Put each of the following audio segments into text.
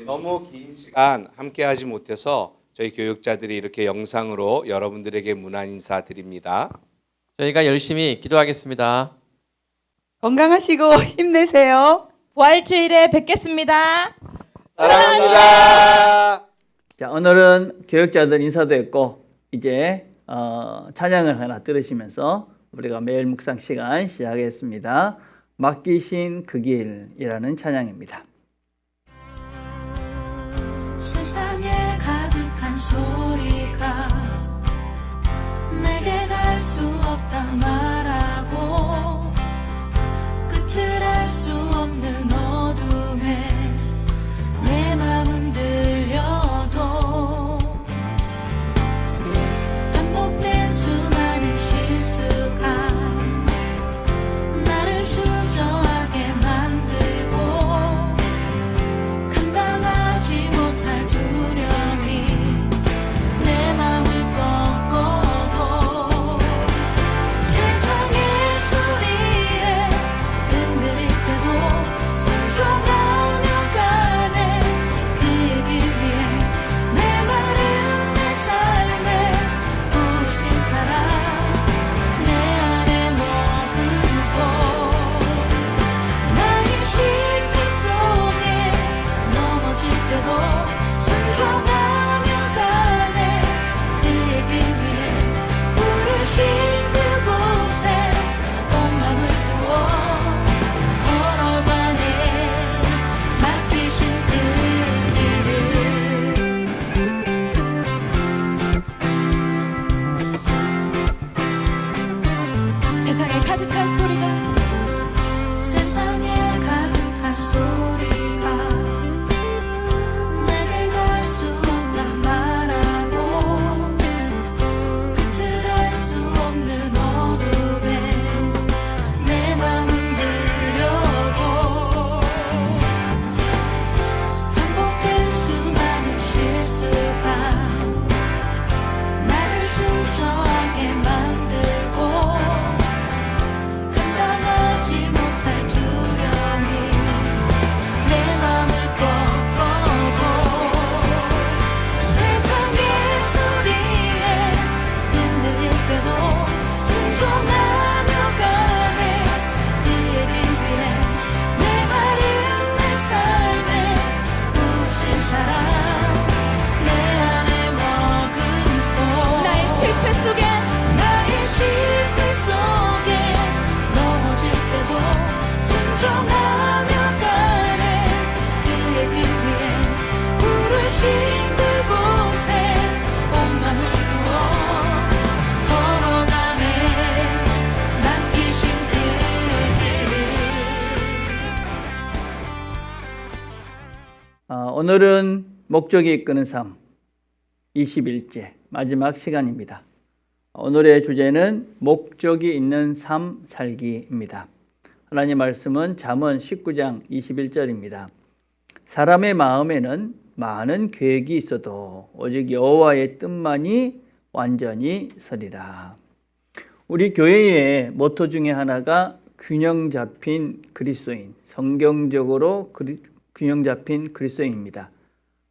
너무 긴 시간 함께하지 못해서 저희 교육자들이 이렇게 영상으로 여러분들에게 문안 인사 드립니다. 저희가 열심히 기도하겠습니다. 건강하시고 힘내세요. 부활주일에 뵙겠습니다. 사랑합니다. 자, 오늘은 교육자들 인사도 했고 이제 찬양을 하나 들으시면서 우리가 매일 묵상 시간 시작하겠습니다. 맡기신 그 길이라는 찬양입니다. 세상에 가득한 소리가 내게 갈 수 없다 말하고 끝을 알 수 없는 어둠에 내 맘은 들려도 반복된 수많은 실수가 나를 주저하게 만들고 감당하지 못할 두려움이 내 맘을 꺾어도 세상의 소리에 흔들릴 때도 순종하며 가네 그의 길 위에 내 마른 내 삶에 부으신 사랑 내 안에 머금고 나의 실패 속에 넘어질 때도 순종하며 가네 그의 길 위에 부르신 그곳에 온 맘을 두어 걸어가네 맡기신 그 길을 세상에 가득한 소리가 세상에 가득한 소리가 내게 갈 수 없다 말하고 끝을 알 수 없는 어둠에 내 맘은 들려도 반복된 수많은 실수가 나를 주저하게 만들고 감당하지 못할 두려움이 내 맘을 꺾어도 세상의 소리에 흔들릴 때도 순종하며 가네 그의 길 위에 내 마른 내 삶에 부으신 사랑 내 안에 머금고 나의 실패 속에 나의 실패 속에 넘어질 때도 순종하며 가네 그의 길 위에 부르신 그곳에 온 맘을 두어 걸어가네 맡기신 그 길을 오늘은 목적이 이끄는 삶 21제 마지막 시간입니다. 오늘의 주제는 목적이 있는 삶 살기입니다. 하나님 말씀은 잠언 19장 21절입니다. 사람의 마음에는 많은 계획이 있어도 오직 여호와의 뜻만이 완전히 서리라. 우리 교회의 모토 중에 하나가 균형 잡힌 그리스도인, 성경적으로 균형 잡힌 그리스도인입니다.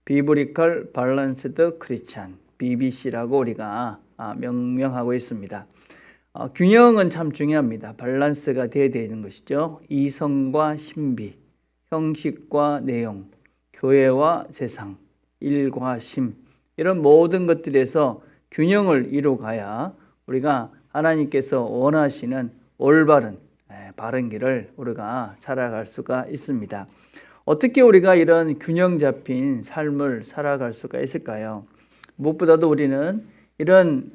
비브리컬 밸런스드 크리스찬, BBC라고 우리가 명명하고 있습니다. 균형은 참 중요합니다. 밸런스가 돼야 되는 것이죠. 이성과 신비, 형식과 내용, 교회와 세상, 일과 심, 이런 모든 것들에서 균형을 이루어가야 우리가 하나님께서 원하시는 올바른 바른 길을 우리가 살아갈 수가 있습니다. 어떻게 우리가 이런 균형 잡힌 삶을 살아갈 수가 있을까요? 무엇보다도 우리는 이런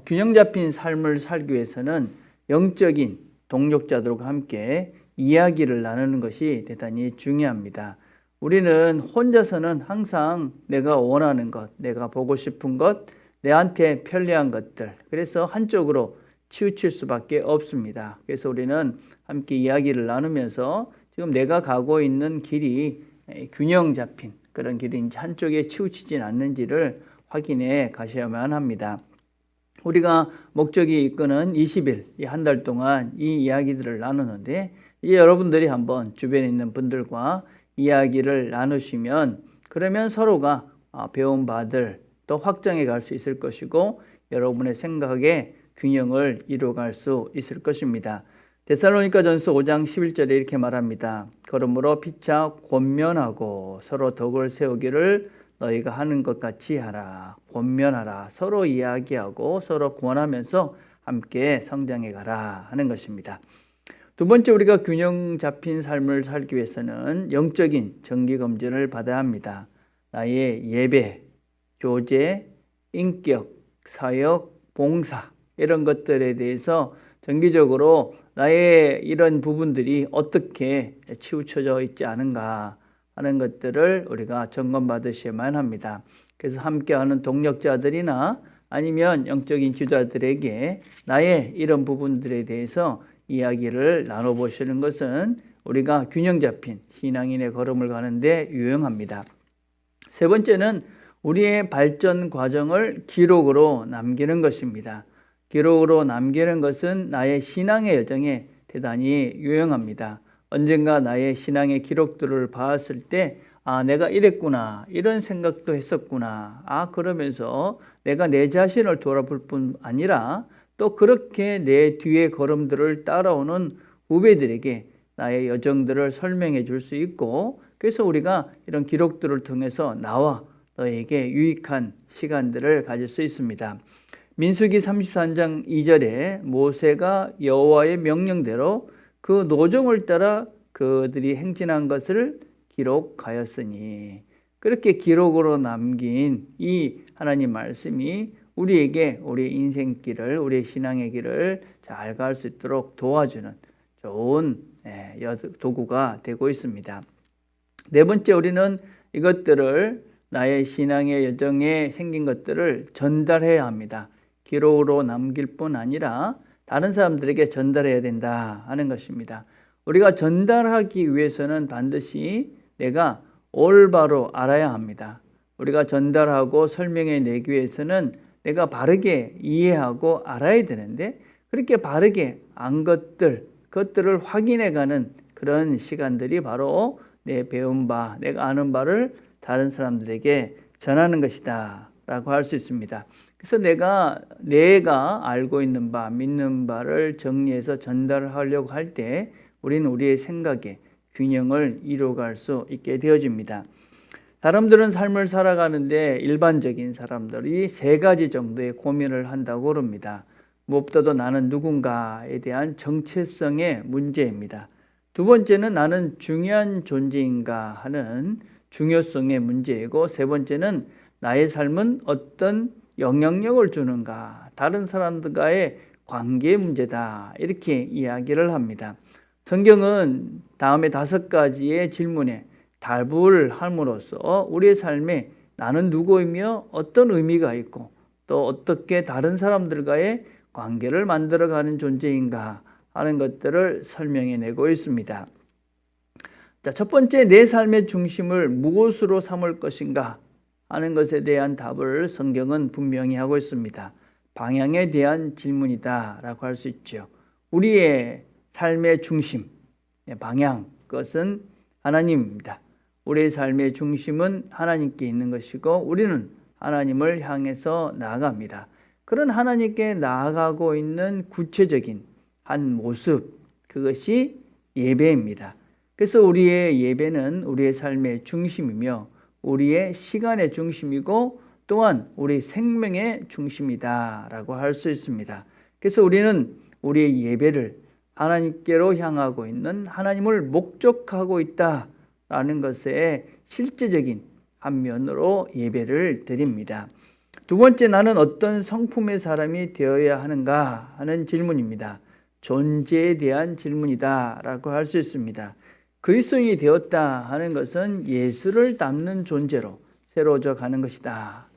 균형 잡힌 삶을 살기 위해서는 영적인 동역자들과 함께 이야기를 나누는 것이 대단히 중요합니다. 우리는 혼자서는 항상 내가 원하는 것, 내가 보고 싶은 것, 내한테 편리한 것들, 그래서 한쪽으로 치우칠 수밖에 없습니다. 그래서 우리는 함께 이야기를 나누면서 지금 내가 가고 있는 길이 균형 잡힌 그런 길인지 한쪽에 치우치진 않는지를 확인해 가셔야만 합니다. 우리가 목적이 이끄는 20일, 이 한 달 동안 이 이야기들을 나누는데 이제 여러분들이 한번 주변에 있는 분들과 이야기를 나누시면 그러면 서로가 배움받을 또 확장해 갈 수 있을 것이고 여러분의 생각에 균형을 이루어갈 수 있을 것입니다. 데살로니가전서 5장 11절에 이렇게 말합니다. 그러므로 피차 권면하고 서로 덕을 세우기를 너희가 하는 것 같이 하라. 권면하라. 서로 이야기하고 서로 권하면서 함께 성장해 가라 하는 것입니다. 두 번째, 우리가 균형 잡힌 삶을 살기 위해서는 영적인 정기검진을 받아야 합니다. 나의 예배, 교제, 인격, 사역, 봉사 이런 것들에 대해서 정기적으로 나의 이런 부분들이 어떻게 치우쳐져 있지 않은가 하는 것들을 우리가 점검받으셔야만 합니다. 그래서 함께하는 동력자들이나 아니면 영적인 지도자들에게 나의 이런 부분들에 대해서 이야기를 나눠보시는 것은 우리가 균형 잡힌 신앙인의 걸음을 가는데 유용합니다. 세 번째는 우리의 발전 과정을 기록으로 남기는 것입니다. 기록으로 남기는 것은 나의 신앙의 여정에 대단히 유용합니다. 언젠가 나의 신앙의 기록들을 봤을 때 내가 이랬구나, 이런 생각도 했었구나. 그러면서 내가 내 자신을 돌아볼 뿐 아니라 또 그렇게 내 뒤의 걸음들을 따라오는 후배들에게 나의 여정들을 설명해 줄 수 있고, 그래서 우리가 이런 기록들을 통해서 나와 너에게 유익한 시간들을 가질 수 있습니다. 민수기 33장 2절에 모세가 여호와의 명령대로 그 노정을 따라 그들이 행진한 것을 기록하였으니, 그렇게 기록으로 남긴 이 하나님 말씀이 우리에게 우리의 인생길을, 우리의 신앙의 길을 잘 갈 수 있도록 도와주는 좋은 도구가 되고 있습니다. 네 번째, 우리는 이것들을 나의 신앙의 여정에 생긴 것들을 전달해야 합니다. 기록으로 남길 뿐 아니라 다른 사람들에게 전달해야 된다 하는 것입니다. 우리가 전달하기 위해서는 반드시 내가 올바로 알아야 합니다. 우리가 전달하고 설명해 내기 위해서는 내가 바르게 이해하고 알아야 되는데, 그렇게 바르게 안 그것들을 확인해가는 그런 시간들이 바로 내 배운 바, 내가 아는 바를 다른 사람들에게 전하는 것이다 라고 할 수 있습니다. 그래서 내가 알고 있는 바, 믿는 바를 정리해서 전달하려고 할 때 우리는 우리의 생각에 균형을 이루어갈 수 있게 되어집니다. 사람들은 삶을 살아가는데 일반적인 사람들이 세 가지 정도의 고민을 한다고 그럽니다. 무엇보다도 나는 누군가에 대한 정체성의 문제입니다. 두 번째는 나는 중요한 존재인가 하는 중요성의 문제이고, 세 번째는 나의 삶은 어떤 영향력을 주는가, 다른 사람들과의 관계의 문제다, 이렇게 이야기를 합니다. 성경은 다음에 5가지의 질문에 답을 함으로써 우리의 삶에 나는 누구이며 어떤 의미가 있고 또 어떻게 다른 사람들과의 관계를 만들어가는 존재인가 하는 것들을 설명해내고 있습니다. 자, 첫 번째, 내 삶의 중심을 무엇으로 삼을 것인가 하는 것에 대한 답을 성경은 분명히 하고 있습니다. 방향에 대한 질문이다 라고 할 수 있죠. 우리의 삶의 중심, 방향, 그것은 하나님입니다. 우리의 삶의 중심은 하나님께 있는 것이고 우리는 하나님을 향해서 나아갑니다. 그런 하나님께 나아가고 있는 구체적인 한 모습, 그것이 예배입니다. 그래서 우리의 예배는 우리의 삶의 중심이며 우리의 시간의 중심이고 또한 우리 생명의 중심이다 라고 할 수 있습니다. 그래서 우리는 우리의 예배를 하나님께로 향하고 있는, 하나님을 목적하고 있다라는 것에 실제적인 한 면으로 예배를 드립니다. 두 번째, 나는 어떤 성품의 사람이 되어야 하는가 하는 질문입니다. 존재에 대한 질문이다 라고 할 수 있습니다. 그리스도인이 되었다 하는 것은 예수를 닮는 존재로 새로워져 가는 것이다.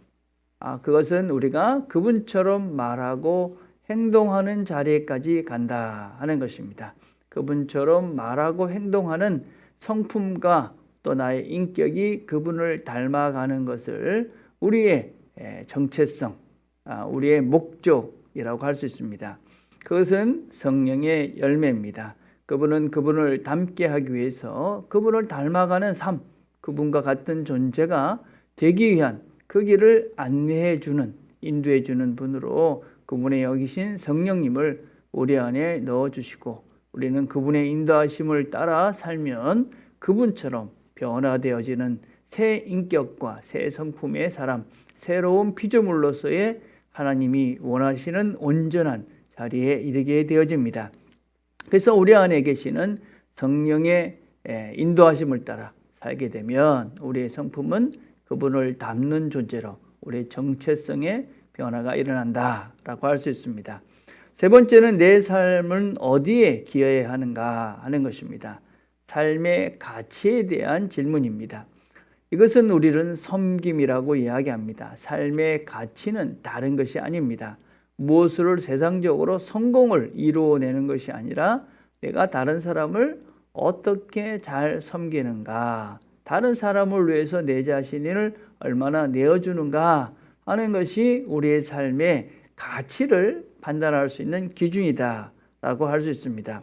그것은 우리가 그분처럼 말하고 행동하는 자리에까지 간다 하는 것입니다. 그분처럼 말하고 행동하는 성품과 또 나의 인격이 그분을 닮아가는 것을 우리의 정체성, 우리의 목적이라고 할 수 있습니다. 그것은 성령의 열매입니다. 그분은 그분을 닮게 하기 위해서 그분을 닮아가는 삶, 그분과 같은 존재가 되기 위한 그 길을 안내해 주는, 인도해 주는 분으로 그분의 여기신 성령님을 우리 안에 넣어 주시고, 우리는 그분의 인도하심을 따라 살면 그분처럼 변화되어지는 새 인격과 새 성품의 사람, 새로운 피조물로서의 하나님이 원하시는 온전한 자리에 이르게 되어집니다. 그래서 우리 안에 계시는 성령의 인도하심을 따라 살게 되면 우리의 성품은 그분을 닮는 존재로 우리의 정체성의 변화가 일어난다라고 할 수 있습니다. 세 번째는 내 삶은 어디에 기여해야 하는가 하는 것입니다. 삶의 가치에 대한 질문입니다. 이것은 우리는 섬김이라고 이야기합니다. 삶의 가치는 다른 것이 아닙니다. 무엇을 세상적으로 성공을 이루어내는 것이 아니라 내가 다른 사람을 어떻게 잘 섬기는가, 다른 사람을 위해서 내 자신을 얼마나 내어주는가 하는 것이 우리의 삶의 가치를 판단할 수 있는 기준이다라고 할 수 있습니다.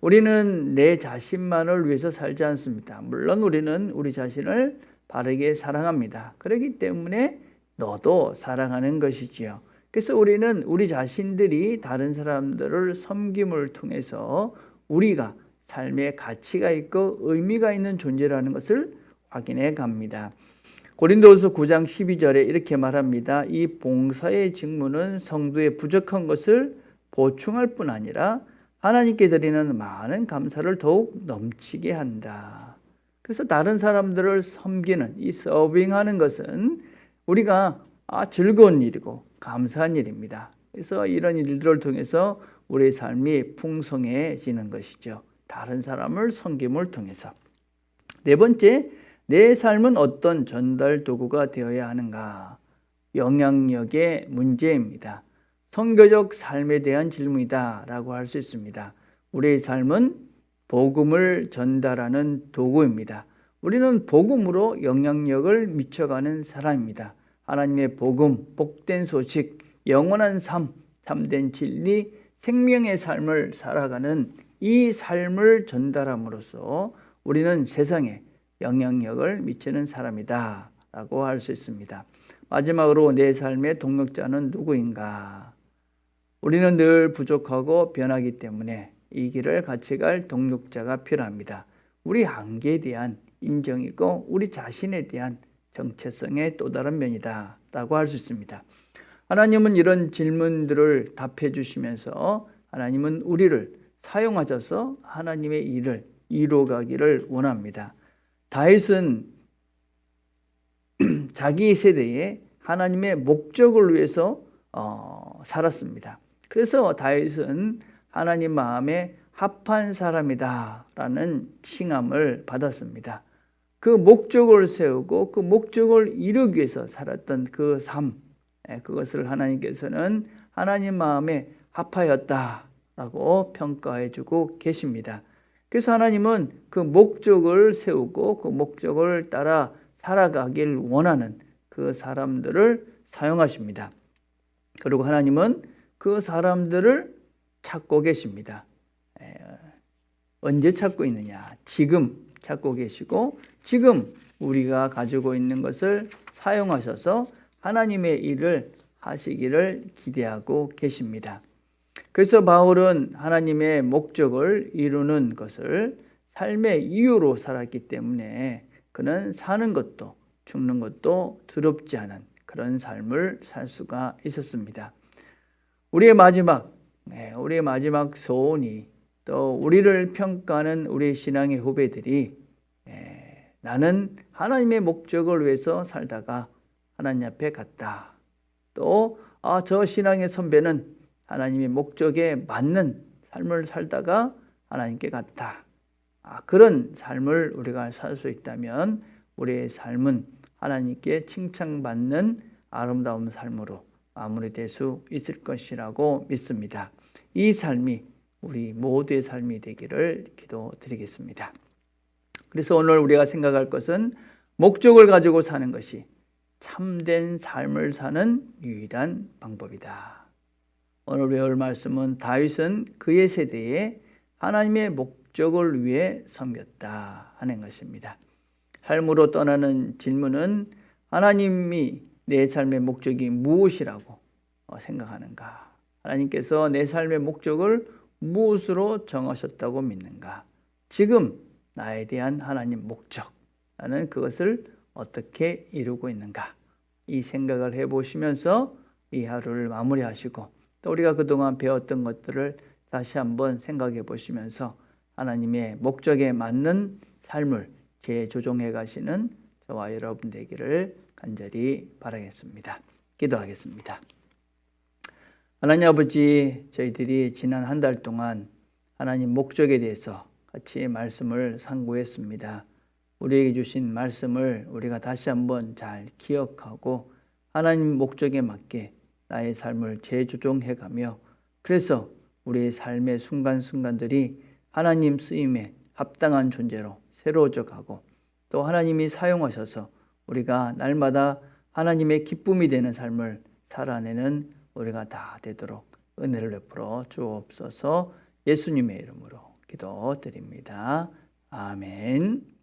우리는 내 자신만을 위해서 살지 않습니다. 물론 우리는 우리 자신을 바르게 사랑합니다. 그렇기 때문에 너도 사랑하는 것이지요. 그래서 우리는 우리 자신들이 다른 사람들을 섬김을 통해서 우리가 삶의 가치가 있고 의미가 있는 존재라는 것을 확인해 갑니다. 고린도후서 9장 12절에 이렇게 말합니다. 이 봉사의 직무는 성도의 부족한 것을 보충할 뿐 아니라 하나님께 드리는 많은 감사를 더욱 넘치게 한다. 그래서 다른 사람들을 섬기는, 이 서빙하는 것은 우리가 즐거운 일이고 감사한 일입니다. 그래서 이런 일들을 통해서 우리의 삶이 풍성해지는 것이죠. 다른 사람을 섬김을 통해서. 네 번째, 내 삶은 어떤 전달 도구가 되어야 하는가? 영향력의 문제입니다. 선교적 삶에 대한 질문이다 라고 할 수 있습니다. 우리의 삶은 복음을 전달하는 도구입니다. 우리는 복음으로 영향력을 미쳐가는 사람입니다. 하나님의 복음, 복된 소식, 영원한 삶, 참된 진리, 생명의 삶을 살아가는 이 삶을 전달함으로써 우리는 세상에 영향력을 미치는 사람이다 라고 할 수 있습니다. 마지막으로 내 삶의 동력자는 누구인가? 우리는 늘 부족하고 변하기 때문에 이 길을 같이 갈 동력자가 필요합니다. 우리 한계에 대한 인정이고 우리 자신에 대한 정체성의 또 다른 면이다 라고 할 수 있습니다. 하나님은 이런 질문들을 답해 주시면서 하나님은 우리를 사용하셔서 하나님의 일을 이루어가기를 원합니다. 다윗은 자기 세대에 하나님의 목적을 위해서 살았습니다. 그래서 다윗은 하나님 마음에 합한 사람이다 라는 칭함을 받았습니다. 그 목적을 세우고 그 목적을 이루기 위해서 살았던 그 삶, 그것을 하나님께서는 하나님 마음에 합하였다 라고 평가해 주고 계십니다. 그래서 하나님은 그 목적을 세우고 그 목적을 따라 살아가길 원하는 그 사람들을 사용하십니다. 그리고 하나님은 그 사람들을 찾고 계십니다. 언제 찾고 있느냐? 지금 찾고 계시고 지금 우리가 가지고 있는 것을 사용하셔서 하나님의 일을 하시기를 기대하고 계십니다. 그래서 바울은 하나님의 목적을 이루는 것을 삶의 이유로 살았기 때문에 그는 사는 것도 죽는 것도 두렵지 않은 그런 삶을 살 수가 있었습니다. 우리의 마지막 소원이 또 우리를 평가하는 우리 신앙의 후배들이 나는 하나님의 목적을 위해서 살다가 하나님 앞에 갔다. 또 저 신앙의 선배는 하나님의 목적에 맞는 삶을 살다가 하나님께 갔다. 그런 삶을 우리가 살 수 있다면 우리의 삶은 하나님께 칭찬받는 아름다운 삶으로 마무리될 수 있을 것이라고 믿습니다. 이 삶이 우리 모두의 삶이 되기를 기도드리겠습니다. 그래서 오늘 우리가 생각할 것은 목적을 가지고 사는 것이 참된 삶을 사는 유일한 방법이다. 오늘 배울 말씀은 다윗은 그의 세대에 하나님의 목적을 위해 섬겼다 하는 것입니다. 삶으로 떠나는 질문은 하나님이 내 삶의 목적이 무엇이라고 생각하는가? 하나님께서 내 삶의 목적을 무엇으로 정하셨다고 믿는가? 지금 나에 대한 하나님 목적, 나는 그것을 어떻게 이루고 있는가? 이 생각을 해보시면서 이 하루를 마무리하시고 또 우리가 그동안 배웠던 것들을 다시 한번 생각해 보시면서 하나님의 목적에 맞는 삶을 재조정해 가시는 저와 여러분 되기를 간절히 바라겠습니다. 기도하겠습니다. 하나님 아버지, 저희들이 지난 한 달 동안 하나님 목적에 대해서 같이 말씀을 상고했습니다. 우리에게 주신 말씀을 우리가 다시 한번 잘 기억하고 하나님 목적에 맞게 나의 삶을 재조정해가며 그래서 우리의 삶의 순간순간들이 하나님 쓰임에 합당한 존재로 새로워져 가고 또 하나님이 사용하셔서 우리가 날마다 하나님의 기쁨이 되는 삶을 살아내는 우리가 다 되도록 은혜를 베풀어 주옵소서. 예수님의 이름으로 기도드립니다. 아멘.